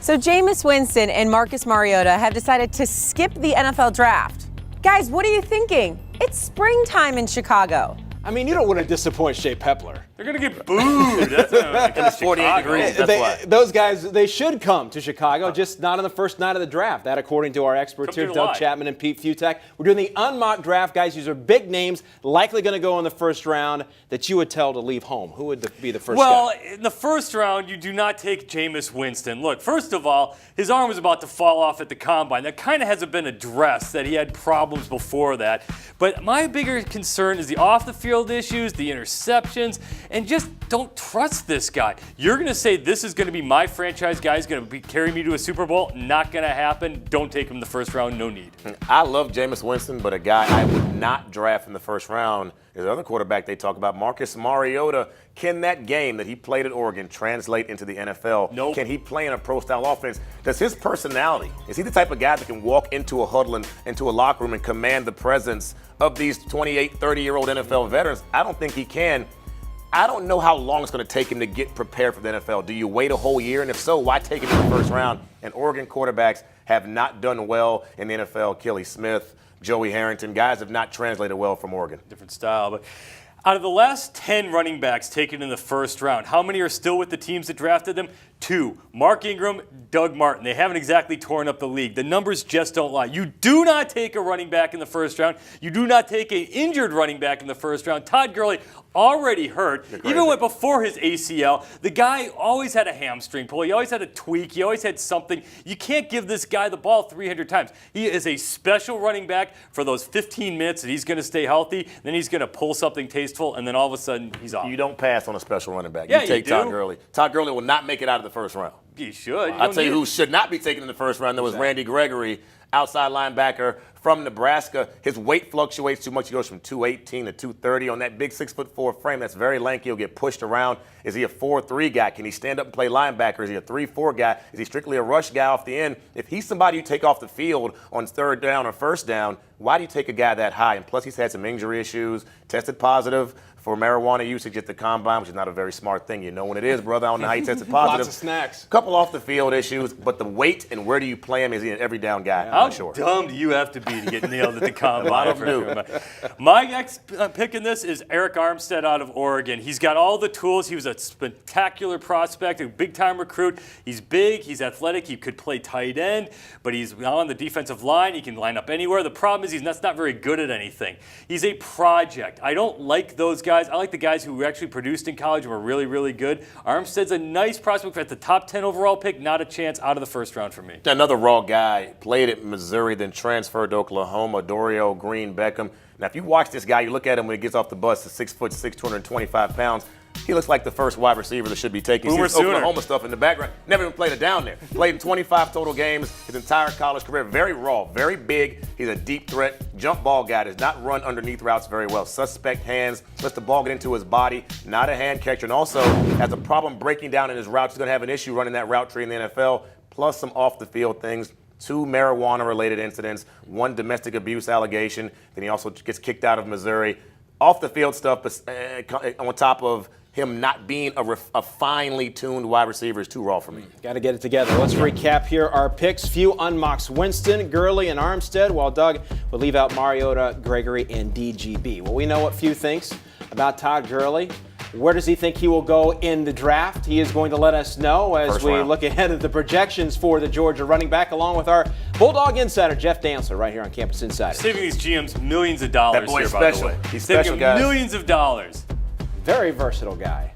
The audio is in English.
So Jameis Winston and Marcus Mariota have decided to skip the NFL draft. Guys, what are you thinking? It's springtime in Chicago. I mean, you don't want to disappoint Shea Pepler. They're going to get booed. That's 48 degrees, that's why. Those guys, they should come to Chicago, just not on the first night of the draft. That, according to our experts here, Doug Chapman and Pete Fiutak. We're doing the unmocked draft, guys. These are big names, likely going to go in the first round, that you would tell to leave home. Who would be the first guy? Well, in the first round, you do not take Jameis Winston. Look, first of all, his arm was about to fall off at the combine. That kind of hasn't been addressed, that he had problems before that. But my bigger concern is the off-the-field issues, the interceptions, and just don't trust this guy. You're going to say this is going to be my franchise guy, he's going to carry me to a Super Bowl. Not going to happen. Don't take him in the first round. No need. I love Jameis Winston, but a guy I would not draft in the first round is the other quarterback they talk about, Marcus Mariota. Can that game that he played at Oregon translate into the NFL? Nope. Can he play in a pro-style offense? Does his personality, is he the type of guy that can walk into a huddle and into a locker room and command the presence of these 28, 30-year-old NFL veterans? I don't think he can. I don't know how long it's going to take him to get prepared for the NFL. Do you wait a whole year? And if so, why take him in the first round? And Oregon quarterbacks have not done well in the NFL. Kelly Smith, Joey Harrington, guys have not translated well from Oregon. Different style, but out of the last 10 running backs taken in the first round, how many are still with the teams that drafted them? 2. Mark Ingram, Doug Martin. They haven't exactly torn up the league. The numbers just don't lie. You do not take a running back in the first round. You do not take an injured running back in the first round. Todd Gurley already hurt. Even went before his ACL. The guy always had a hamstring pull. He always had a tweak. He always had something. You can't give this guy the ball 300 times. He is a special running back for those 15 minutes that he's going to stay healthy. Then he's going to pull something tasteful, and then all of a sudden he's off. You don't pass on a special running back. Yeah, you take you do. Todd Gurley. Todd Gurley will not make it out of the first round. You should. I'll tell you who should not be taken in the first round. That was Randy Gregory, outside linebacker from Nebraska. His weight fluctuates too much. He goes from 218 to 230 on that big 6'4" frame. That's very lanky. He'll get pushed around. Is he a 4-3 guy? Can he stand up and play linebacker? Is he a 3-4 guy? Is he strictly a rush guy off the end? If he's somebody you take off the field on third down or first down, why do you take a guy that high? And plus, he's had some injury issues, tested positive for marijuana usage at the combine, which is not a very smart thing. You know when it is, brother. I don't know how he tested positive. Lots of snacks. Couple off the field issues, but the weight and where do you play him? Is he an every down guy? I'm How not sure. dumb do you have to be to get nailed at the combine? A lot of them do. My next pick in this is Eric Armstead out of Oregon. He's got all the tools. He was a spectacular prospect, a big-time recruit. He's big. He's athletic. He could play tight end, but he's on the defensive line. He can line up anywhere. The problem is he's not very good at anything. He's a project. I don't like those guys. I like the guys who actually produced in college and were really, really good. Armstead's a nice prospect at the top 10 overall pick. Not a chance out of the first round for me. Another raw guy, played at Missouri, then transferred to Oklahoma, Dorial Green Beckham. Now, if you watch this guy, you look at him when he gets off the bus, he's 6'6", 225 pounds. He looks like the first wide receiver that should be taken. Boomer He's Oklahoma stuff in the background. Never even played it down there. Played in 25 total games his entire college career. Very raw, very big. He's a deep threat. Jump ball guy. Does not run underneath routes very well. Suspect hands. Lets the ball get into his body. Not a hand catcher. And also has a problem breaking down in his routes. He's going to have an issue running that route tree in the NFL. Plus some off-the-field things. 2 marijuana-related incidents. 1 domestic abuse allegation. Then he also gets kicked out of Missouri. Off-the-field stuff on top of him not being a finely tuned wide receiver is too raw for me. Got to get it together. Let's recap here our picks. Few unmocks: Winston, Gurley, and Armstead, while Doug will leave out Mariota, Gregory, and DGB. Well, we know what Few thinks about Todd Gurley. Where does he think he will go in the draft? He is going to let us know as we look ahead at the projections for the Georgia running back, along with our Bulldog insider, Jeff Dantzler, right here on Campus Insiders. Saving these GMs millions of dollars That boy here, is by special. the way. He's Saving special, them guys. millions of dollars. Very versatile guy.